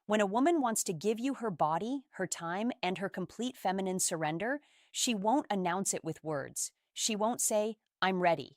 When a woman wants to give you her body, her time, and her complete feminine surrender, she won't announce it with words. She won't say, "I'm ready."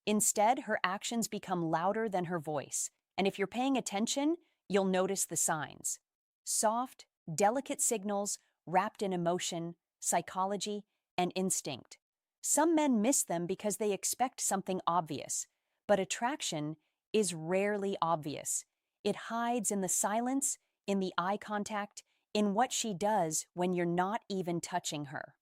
Instead, her actions become louder than her voice. And if you're paying attention, you'll notice the signs. Soft, delicate signals wrapped in emotion, psychology, and instinct. Some men miss them because they expect something obvious, but attraction is rarely obvious. It hides in the silence, in the eye contact, in what she does when you're not even touching her.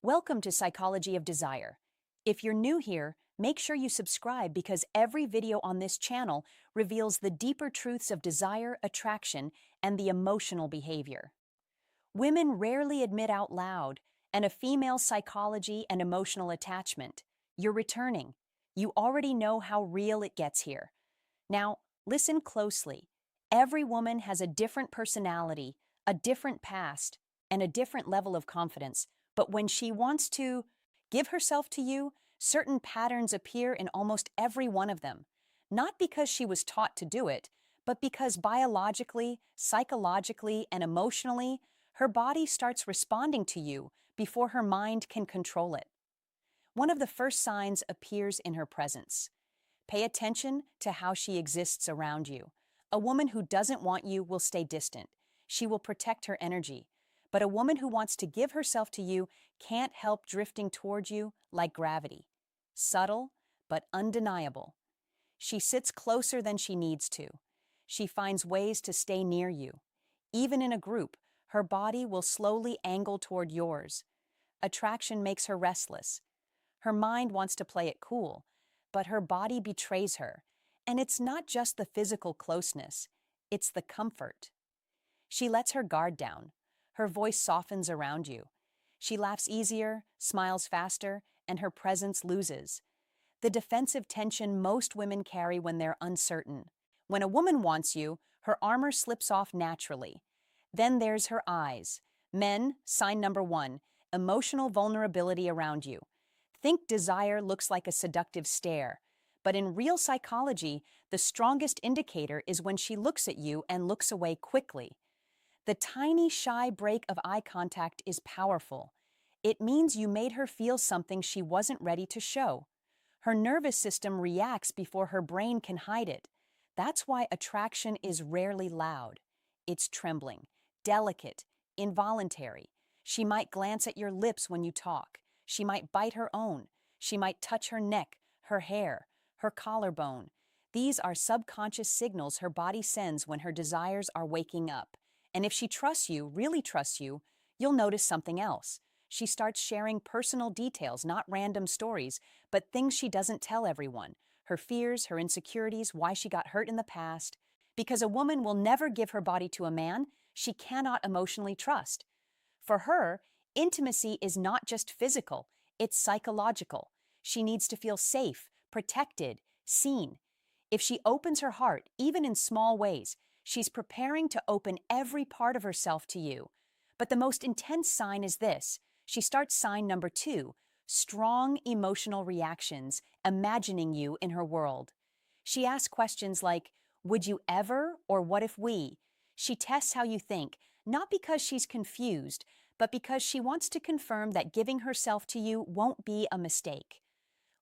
Welcome to Psychology of Desire. If you're new here, make sure you subscribe because every video on this channel reveals the deeper truths of desire, attraction, and the emotional behavior. Women rarely admit out loud, and a female psychology and emotional attachment. You're returning. You already know how real it gets here. Now, listen closely. Every woman has a different personality, a different past, and a different level of confidence. But when she wants to give herself to you, certain patterns appear in almost every one of them. Not because she was taught to do it, but because biologically, psychologically, and emotionally, her body starts responding to you before her mind can control it. One of the first signs appears in her presence. Pay attention to how she exists around you. A woman who doesn't want you will stay distant. She will protect her energy. But a woman who wants to give herself to you can't help drifting toward you like gravity. Subtle, but undeniable. She sits closer than she needs to. She finds ways to stay near you. Even in a group, her body will slowly angle toward yours. Attraction makes her restless. Her mind wants to play it cool, but her body betrays her. And it's not just the physical closeness, it's the comfort. She lets her guard down. Her voice softens around you. She laughs easier, smiles faster, and her presence loses the defensive tension most women carry when they're uncertain. When a woman wants you, her armor slips off naturally. Then there's her eyes. Men, sign number one, emotional vulnerability around you. Think desire looks like a seductive stare. But in real psychology, the strongest indicator is when she looks at you and looks away quickly. The tiny, shy break of eye contact is powerful. It means you made her feel something she wasn't ready to show. Her nervous system reacts before her brain can hide it. That's why attraction is rarely loud. It's trembling, delicate, involuntary. She might glance at your lips when you talk. She might bite her own. She might touch her neck, her hair, her collarbone. These are subconscious signals her body sends when her desires are waking up. And if she trusts you, really trusts you, you'll notice something else. She starts sharing personal details, not random stories, but things she doesn't tell everyone. Her fears, her insecurities, why she got hurt in the past. Because a woman will never give her body to a man she cannot emotionally trust. For her, intimacy is not just physical, it's psychological. She needs to feel safe, protected, seen. If she opens her heart, even in small ways, she's preparing to open every part of herself to you. But the most intense sign is this. She starts sign number two, strong emotional reactions, imagining you in her world. She asks questions like, would you ever, or what if we? She tests how you think, not because she's confused, but because she wants to confirm that giving herself to you won't be a mistake.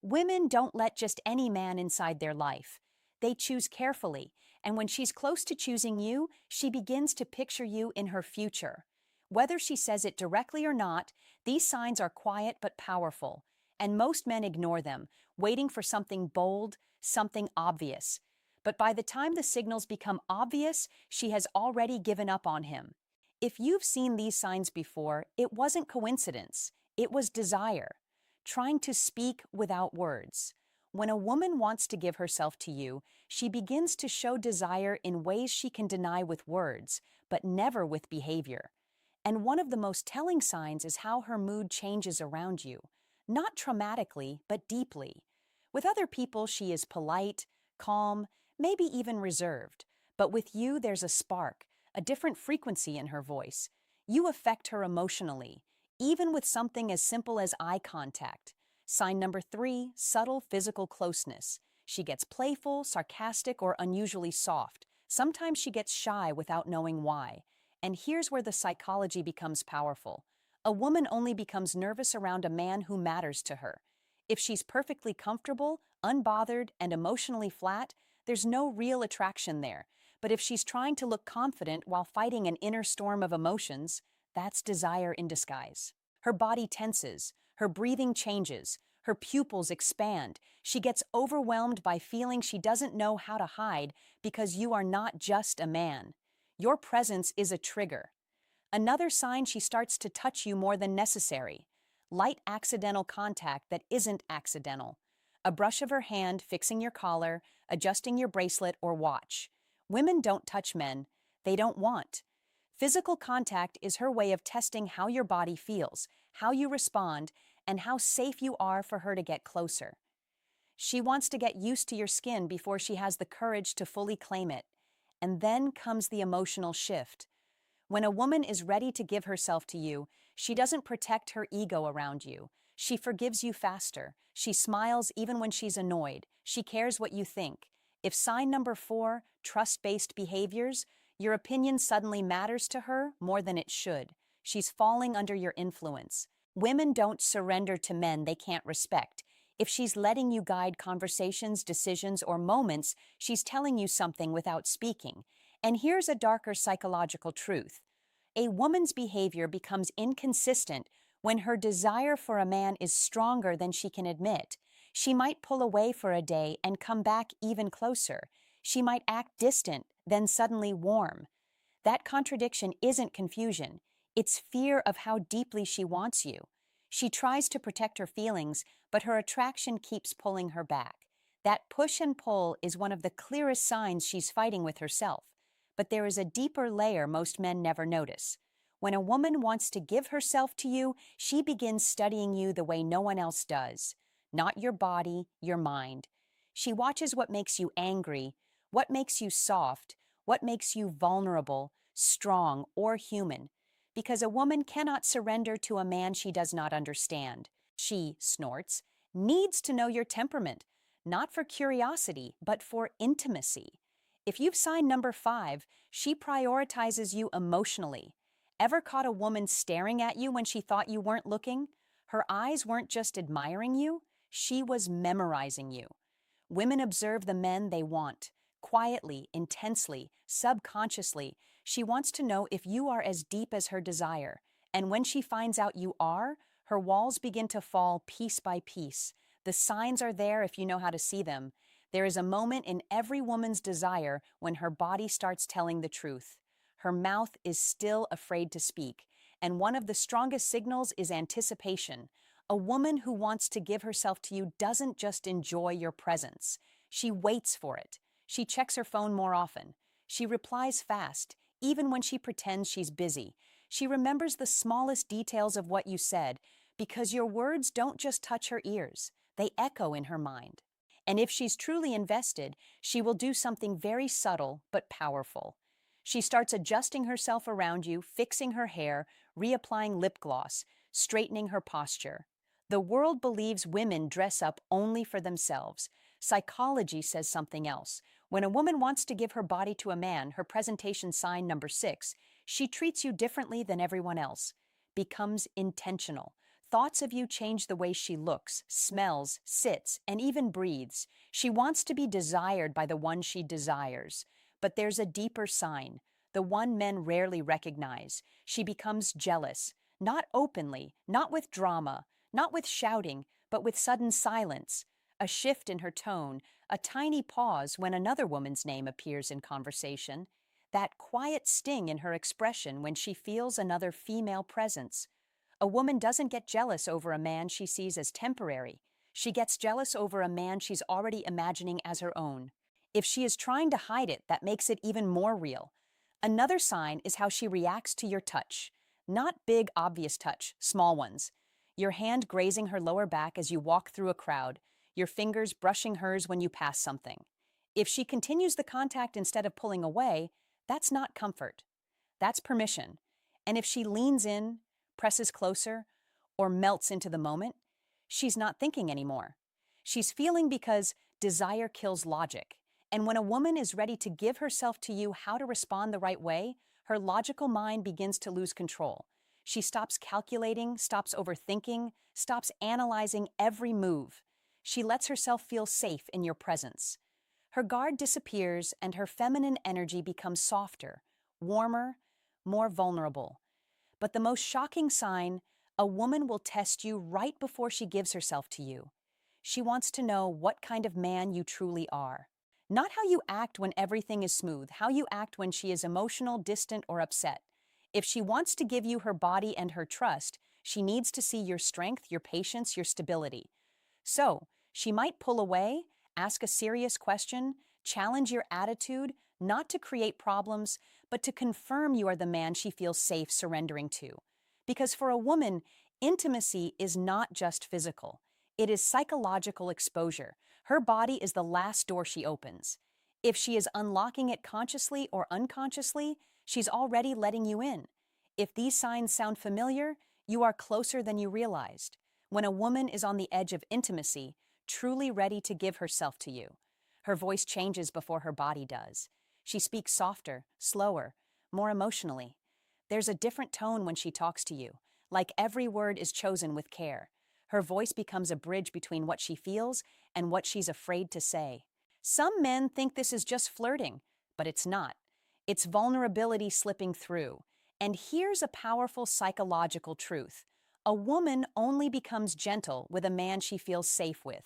Women don't let just any man inside their life. They choose carefully, and when she's close to choosing you, she begins to picture you in her future. Whether she says it directly or not, these signs are quiet but powerful, and most men ignore them, waiting for something bold, something obvious. But by the time the signals become obvious, she has already given up on him. If you've seen these signs before, it wasn't coincidence. It was desire, trying to speak without words. When a woman wants to give herself to you, she begins to show desire in ways she can deny with words, but never with behavior. And one of the most telling signs is how her mood changes around you, not traumatically, but deeply. With other people, she is polite, calm, maybe even reserved. But with you, there's a spark, a different frequency in her voice. You affect her emotionally, even with something as simple as eye contact. Sign number three, subtle physical closeness. She gets playful, sarcastic, or unusually soft, Sometimes she gets shy without knowing why. And here's where the psychology becomes powerful. A woman only becomes nervous around a man who matters to her. If she's perfectly comfortable, unbothered, and emotionally flat, there's no real attraction there. But if she's trying to look confident while fighting an inner storm of emotions, that's desire in disguise. Her body tenses, her breathing changes, her pupils expand. She gets overwhelmed by feeling she doesn't know how to hide because you are not just a man. Your presence is a trigger. Another sign, she starts to touch you more than necessary. Light accidental contact that isn't accidental. A brush of her hand fixing your collar, adjusting your bracelet or watch. Women don't touch men. They don't want. Physical contact is her way of testing how your body feels, how you respond, and how safe you are for her to get closer. She wants to get used to your skin before she has the courage to fully claim it. And then comes the emotional shift. When a woman is ready to give herself to you, she doesn't protect her ego around you. She forgives you faster. She smiles even when she's annoyed. She cares what you think. If sign number 4, trust-based behaviors, your opinion suddenly matters to her more than it should. She's falling under your influence. Women don't surrender to men they can't respect. If she's letting you guide conversations, decisions, or moments, she's telling you something without speaking. And here's a darker psychological truth. A woman's behavior becomes inconsistent when her desire for a man is stronger than she can admit. She might pull away for a day and come back even closer. She might act distant, then suddenly warm. That contradiction isn't confusion. It's fear of how deeply she wants you. She tries to protect her feelings, but her attraction keeps pulling her back. That push and pull is one of the clearest signs she's fighting with herself. But there is a deeper layer most men never notice. When a woman wants to give herself to you, she begins studying you the way no one else does. Not your body, your mind. She watches what makes you angry, what makes you soft, what makes you vulnerable, strong, or human. Because a woman cannot surrender to a man she does not understand. She snorts, needs to know your temperament, not for curiosity, but for intimacy. If you've signed number 5, she prioritizes you emotionally. Ever caught a woman staring at you when she thought you weren't looking? Her eyes weren't just admiring you, she was memorizing you. Women observe the men they want. Quietly, intensely, subconsciously, she wants to know if you are as deep as her desire. And when she finds out you are, her walls begin to fall piece by piece. The signs are there if you know how to see them. There is a moment in every woman's desire when her body starts telling the truth. Her mouth is still afraid to speak, and one of the strongest signals is anticipation. A woman who wants to give herself to you doesn't just enjoy your presence. She waits for it. She checks her phone more often. She replies fast, even when she pretends she's busy. She remembers the smallest details of what you said, because your words don't just touch her ears, they echo in her mind. And if she's truly invested, she will do something very subtle but powerful. She starts adjusting herself around you, fixing her hair, reapplying lip gloss, straightening her posture. The world believes women dress up only for themselves. Psychology says something else. When a woman wants to give her body to a man, her presentation sign number 6, she treats you differently than everyone else. Becomes intentional. Thoughts of you change the way she looks, smells, sits, and even breathes. She wants to be desired by the one she desires. But there's a deeper sign, the one men rarely recognize. She becomes jealous, not openly, not with drama, not with shouting, but with sudden silence, a shift in her tone, a tiny pause when another woman's name appears in conversation, that quiet sting in her expression when she feels another female presence. A woman doesn't get jealous over a man she sees as temporary. She gets jealous over a man she's already imagining as her own. If she is trying to hide it, that makes it even more real. Another sign is how she reacts to your touch. Not big, obvious touch, small ones. Your hand grazing her lower back as you walk through a crowd, your fingers brushing hers when you pass something. If she continues the contact instead of pulling away, that's not comfort. That's permission. And if she leans in, presses closer, or melts into the moment, she's not thinking anymore. She's feeling because desire kills logic. And when a woman is ready to give herself to you how to respond the right way, her logical mind begins to lose control. She stops calculating, stops overthinking, stops analyzing every move. She lets herself feel safe in your presence. Her guard disappears and her feminine energy becomes softer, warmer, more vulnerable. But the most shocking sign, a woman will test you right before she gives herself to you. She wants to know what kind of man you truly are. Not how you act when everything is smooth, how you act when she is emotional, distant, or upset. If she wants to give you her body and her trust, she needs to see your strength, your patience, your stability. So, she might pull away, ask a serious question, challenge your attitude, not to create problems, but to confirm you are the man she feels safe surrendering to. Because for a woman, intimacy is not just physical, it is psychological exposure. Her body is the last door she opens. If she is unlocking it consciously or unconsciously, she's already letting you in. If these signs sound familiar, you are closer than you realized. When a woman is on the edge of intimacy, truly ready to give herself to you, her voice changes before her body does. She speaks softer, slower, more emotionally. There's a different tone when she talks to you, like every word is chosen with care. Her voice becomes a bridge between what she feels and what she's afraid to say. Some men think this is just flirting, but it's not. It's vulnerability slipping through. And here's a powerful psychological truth. A woman only becomes gentle with a man she feels safe with.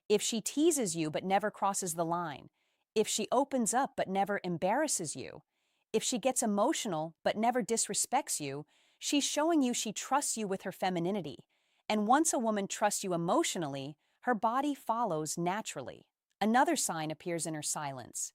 If she teases you but never crosses the line, if she opens up but never embarrasses you, if she gets emotional but never disrespects you, she's showing you she trusts you with her femininity. And once a woman trusts you emotionally, her body follows naturally. Another sign appears in her silence.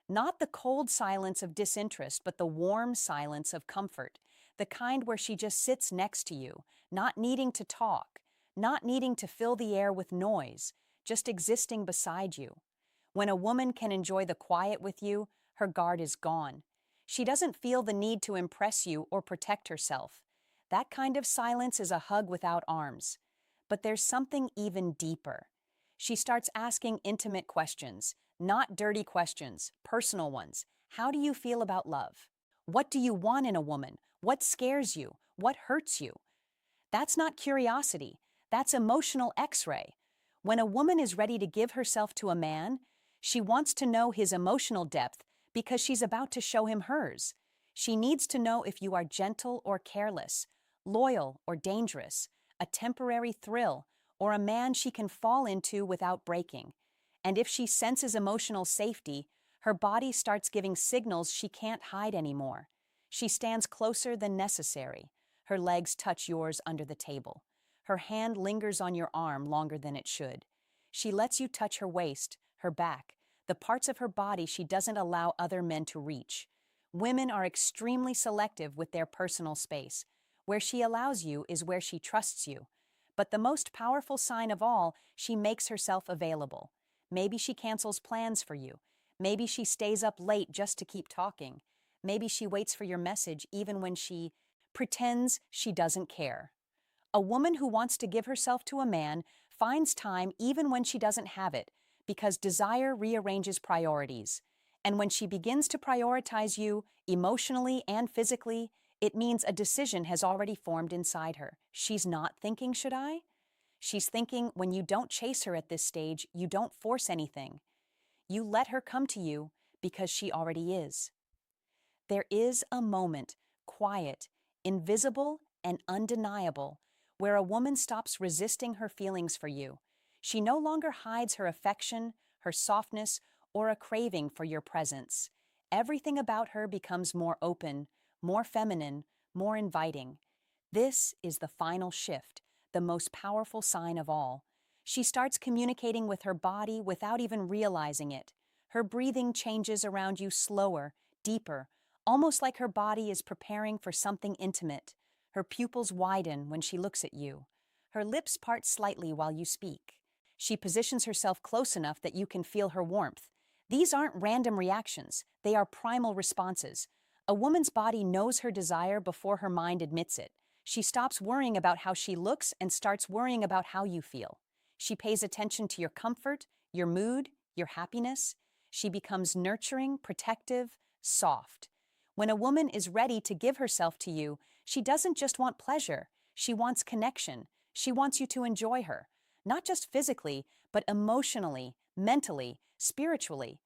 Not the cold silence of disinterest, but the warm silence of comfort, the kind where she just sits next to you, not needing to talk, not needing to fill the air with noise, just existing beside you. When a woman can enjoy the quiet with you, her guard is gone. She doesn't feel the need to impress you or protect herself. That kind of silence is a hug without arms. But there's something even deeper. She starts asking intimate questions, not dirty questions, personal ones. How do you feel about love? What do you want in a woman? What scares you? What hurts you? That's not curiosity. That's emotional X-ray. When a woman is ready to give herself to a man, she wants to know his emotional depth because she's about to show him hers. She needs to know if you are gentle or careless, loyal or dangerous, a temporary thrill, or a man she can fall into without breaking. And if she senses emotional safety, her body starts giving signals she can't hide anymore. She stands closer than necessary. Her legs touch yours under the table. Her hand lingers on your arm longer than it should. She lets you touch her waist, her back, the parts of her body she doesn't allow other men to reach. Women are extremely selective with their personal space. Where she allows you is where she trusts you. But the most powerful sign of all, she makes herself available. Maybe she cancels plans for you. Maybe she stays up late just to keep talking. Maybe she waits for your message even when she pretends she doesn't care. A woman who wants to give herself to a man finds time even when she doesn't have it, because desire rearranges priorities. And when she begins to prioritize you, emotionally and physically, it means a decision has already formed inside her. She's not thinking, should I? She's thinking, when you don't chase her at this stage, you don't force anything. You let her come to you because she already is. There is a moment, quiet, invisible, and undeniable, where a woman stops resisting her feelings for you. She no longer hides her affection, her softness, or a craving for your presence. Everything about her becomes more open, more feminine, more inviting. This is the final shift, the most powerful sign of all. She starts communicating with her body without even realizing it. Her breathing changes around you slower, deeper, almost like her body is preparing for something intimate. Her pupils widen when she looks at you. Her lips part slightly while you speak. She positions herself close enough that you can feel her warmth. These aren't random reactions, they are primal responses. A woman's body knows her desire before her mind admits it. She stops worrying about how she looks and starts worrying about how you feel. She pays attention to your comfort, your mood, your happiness. She becomes nurturing, protective, soft. When a woman is ready to give herself to you, she doesn't just want pleasure, she wants connection. She wants you to enjoy her, not just physically, but emotionally, mentally, spiritually.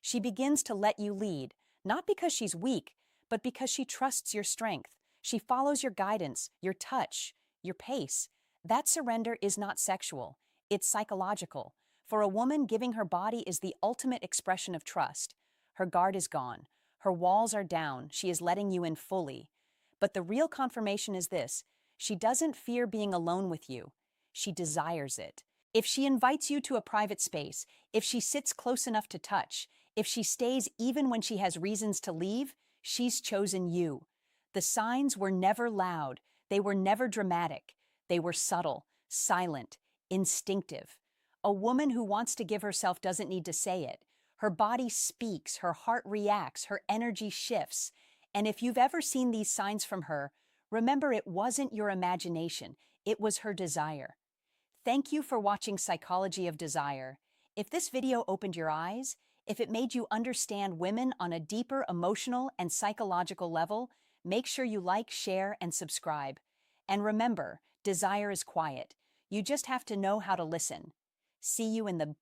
She begins to let you lead, not because she's weak, but because she trusts your strength. She follows your guidance, your touch, your pace. That surrender is not sexual, it's psychological. For a woman, giving her body is the ultimate expression of trust. Her guard is gone. Her walls are down. She is letting you in fully. But the real confirmation is this: she doesn't fear being alone with you. She desires it. If she invites you to a private space, if she sits close enough to touch, if she stays even when she has reasons to leave, she's chosen you. The signs were never loud. They were never dramatic. They were subtle, silent, instinctive. A woman who wants to give herself doesn't need to say it. Her body speaks, her heart reacts, her energy shifts. And if you've ever seen these signs from her, remember it wasn't your imagination, it was her desire. Thank you for watching Psychology of Desire. If this video opened your eyes, if it made you understand women on a deeper emotional and psychological level, make sure you like, share, and subscribe. And remember, desire is quiet. You just have to know how to listen. See you in the